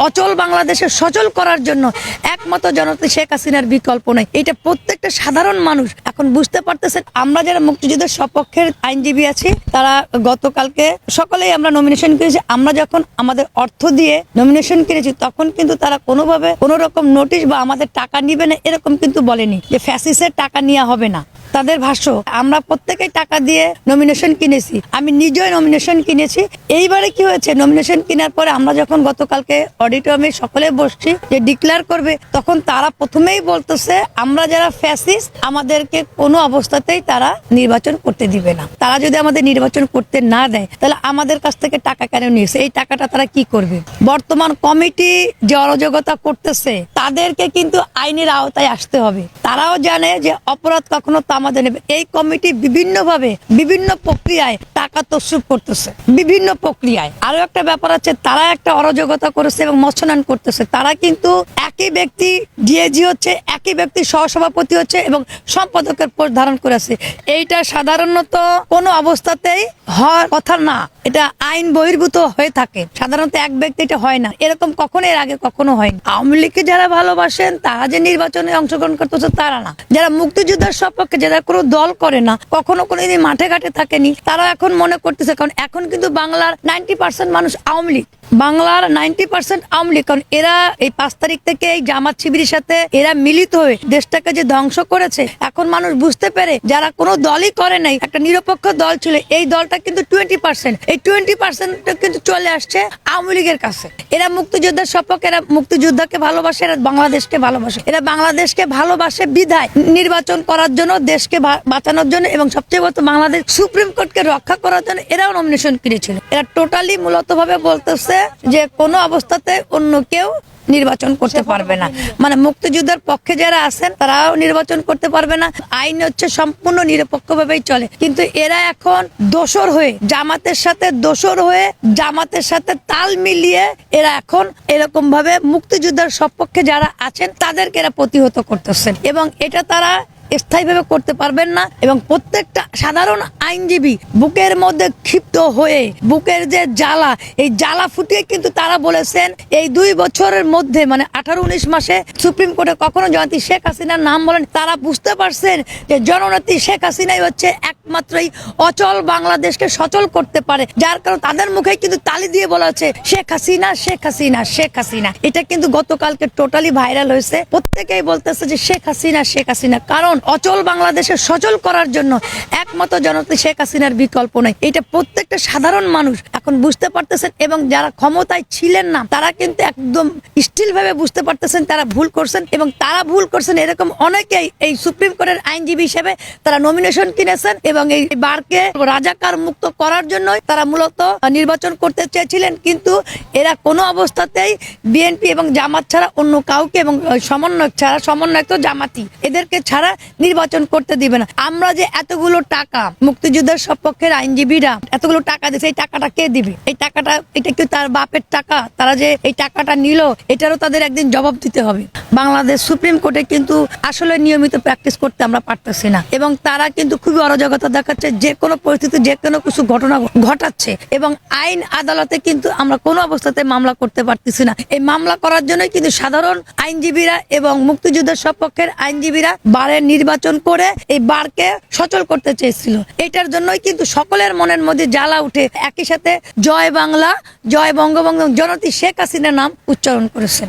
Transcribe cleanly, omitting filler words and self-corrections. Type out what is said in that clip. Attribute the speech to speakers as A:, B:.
A: অচল বাংলাদেশে সচল করার জন্য একমাত্র জনতা শেখ হাসিনার বিকল্প নাই। এটা প্রত্যেকটা সাধারণ মানুষ এখন বুঝতে পারতেছেন। আমরা যারা মুক্তিযুদ্ধের সপক্ষের আইনজীবী আছি তারা গতকালকে সকলেই আমরা নমিনেশন করেছি। আমরা যখন আমাদের অর্থ দিয়ে নমিনেশন করেছি তখন কিন্তু তারা কোনোভাবে কোনো রকম নোটিশ বা আমাদের টাকা নিবে না এরকম কিন্তু বলেনি যে ফ্যাসিসের টাকা নেওয়া হবে না। তাদের ভাষ্য আমরা প্রত্যেকেই টাকা দিয়ে নমিনেশন কিনেছি, আমি নিজেই নমিনেশন কিনেছি। এইবারে কি হয়েছে, নমিনেশন কেনার পরে আমরা যখন গতকালকে অডিটোরিয়ামে সকলে বসছি যে ডিক্লেয়ার করবে, তখন তারা প্রথমেই বলতেছে আমরা যারা ফ্যাসিস্ট আমাদেরকে কোনো অবস্থাতেই তারা নির্বাচন করতে দিবে না। তারা যদি আমাদের নির্বাচন করতে না দেয় তাহলে আমাদের কাছ থেকে টাকা কেন নিয়েছে, এই টাকাটা তারা কি করবে? বর্তমান কমিটি যে অরাজকতা করতেছে তাদেরকে কিন্তু আইনের আওতায় আসতে হবে। তারাও জানে যে অপরাধ কখনো আমাদের নেবে। এই কমিটি বিভিন্নভাবে বিভিন্ন প্রক্রিয়ায় টাকা তসরুপ করতেছে, বিভিন্ন প্রক্রিয়ায়। আরো একটা ব্যাপার আছে, তারা একটা অরাজকতা করেছে এবং মৎস্যনান করতেছে। তারা কিন্তু একই ব্যক্তি ডিএজি হচ্ছে, একই ব্যক্তি সহসভাপতি হচ্ছে এবং সম্পাদকের পোস্ট ধারণ করেছে। এইটা সাধারণত কোনো অবস্থাতেই হওয়ার কথা না, এটা আইন বহির্ভূত হয়ে থাকে। সাধারণত এক ব্যক্তি এটা হয় না, এরকম কখনো এর আগে কখনো হয়নি। আওয়ামী লীগকে যারা ভালোবাসেন তারা যে নির্বাচনে অংশগ্রহণ করতেছে তারা না, যারা মুক্তিযুদ্ধের সপক্ষে যারা কোনো দল করে না, কখনো কোনোদিন মাঠে ঘাটে থাকেনি, তারা এখন মনে করতেছে। কারণ এখন কিন্তু বাংলার 90% মানুষ আওয়ামী লীগ, বাংলার 90% আওয়ামী লীগ। কারণ এরা এই 5 তারিখ থেকে এই জামাত শিবিরের সাথে এরা মিলিত হয়ে দেশটাকে যে ধ্বংস করেছে, এখন মানুষ বুঝতে পেরে যারা কোনো দলই করে নাই, একটা নিরপেক্ষ দল ছিল, এই দলটা কিন্তু 20%, এই 20% কিন্তু চলে আসছে আওয়ামী লীগের কাছে। এরা মুক্তিযোদ্ধার সপক্ষে, এরা মুক্তিযোদ্ধাকে ভালোবাসে, এরা বাংলাদেশকে ভালোবাসে। এরা বাংলাদেশকে ভালোবাসে বিধায় নির্বাচন করার জন্য, দেশকে বাঁচানোর জন্য এবং সবচেয়ে বড় বাংলাদেশ সুপ্রিম কোর্টকে রক্ষা করার জন্য এরাও নমিনেশন করেছিল। এরা টোটালি মূলত ভাবে বলতেছে যে কোনো অবস্থাতে অন্য কেউ নির্বাচন করতে পারবে না, মানে মুক্তিযুদ্ধের পক্ষে যারা আছেন তারাও নির্বাচন করতে পারবে না। আইন হচ্ছে সম্পূর্ণ নিরপেক্ষভাবেই চলে। কিন্তু এরা এখন দোসর হয়ে জামাতের সাথে জামাতের সাথে তাল মিলিয়ে এরা এখন এরকম ভাবে মুক্তিযুদ্ধের সপক্ষে যারা আছেন তাদেরকে এরা প্রতিহত করতেছেন এবং এটা তারা স্থায়ীভাবে করতে পারবেন না। এবং প্রত্যেকটা সাধারণ আইনজীবী বুকের মধ্যে ক্ষিপ্ত হয়ে বুকের যে জ্বালা, এই জ্বালা ফুটিয়ে কিন্তু তারা বলেছেন এই 2 বছরের মধ্যে, মানে 18-19 মাসে সুপ্রিম কোর্টে কখনো জননেত্রী শেখ হাসিনার নাম বলেন। তারা বুঝতে পারছেন যে জননেত্রী শেখ হাসিনাই হচ্ছে একমাত্রই অচল বাংলাদেশকে সচল করতে পারে, যার কারণে তাদের মুখে কিন্তু তালি দিয়ে বলা হচ্ছে শেখ হাসিনা, শেখ হাসিনা, শেখ হাসিনা। এটা কিন্তু গতকালকে টোটালি ভাইরাল হয়েছে, প্রত্যেকেই বলতেছে যে শেখ হাসিনা, শেখ হাসিনা। কারণ অচল বাংলাদেশে সচল করার জন্য একমাত্র জনতা শেখ হাসিনার বিকল্প নাই। এটা প্রত্যেকটা সাধারণ মানুষ এখন বুঝতে পারতেছেন এবং যারা ক্ষমতায় ছিলেন না তারা কিন্তু একদম স্টিল ভাবে বুঝতে পারতেছেন তারা ভুল করছেন এবং তারা ভুল করছেন। এরকম অনেকেই এই সুপ্রিম কোর্টের আইনজীবী হিসেবে তারা নমিনেশন কিনেছেন এবং এই বারকে রাজাকার মুক্ত করার জন্য তারা মূলত নির্বাচন করতে চেয়েছিলেন। কিন্তু এরা কোনো অবস্থাতেই বিএনপি এবং জামাত ছাড়া অন্য কাউকে এবং সমন্বয়ক তো জামাতি, এদেরকে ছাড়া নির্বাচন করতে দিবে না। আমরা যে এতগুলো টাকা মুক্তিযুদ্ধের সপক্ষের আইনজীবীরা এতগুলো টাকা দিয়েছে, এই টাকাটা কে দিবে? এই টাকাটা এটা কি তার বাপের টাকা? তারা যে এই টাকাটা নিল এটারও তাদের একদিন জবাব দিতে হবে। বাংলাদেশ সুপ্রিম কোর্টে কিন্তু আসলে নিয়মিত প্র্যাকটিস করতে আমরা পারতেছি না এবং তারা কিন্তু খুবই অরাজকতা দেখাচ্ছে, যে কোনো পরিস্থিতি যে কোনো কিছু ঘটনা ঘটাচ্ছে এবং আইন আদালতে কিন্তু আমরা কোনো অবস্থাতে মামলা করতে পারতেছি না। এই মামলা করার জন্যই কিন্তু সাধারণ আইনজীবীরা এবং মুক্তিযুদ্ধের সপক্ষের আইনজীবীরা বারের নির্বাচন করে এই বারকে সচল করতে চেয়েছিল। এটার জন্যই কিন্তু সকলের মনের মধ্যে জ্বালা উঠে একই সাথে জয় বাংলা, জয় বঙ্গবন্ধু, জননেত্রী শেখ হাসিনার নাম উচ্চারণ করেছেন।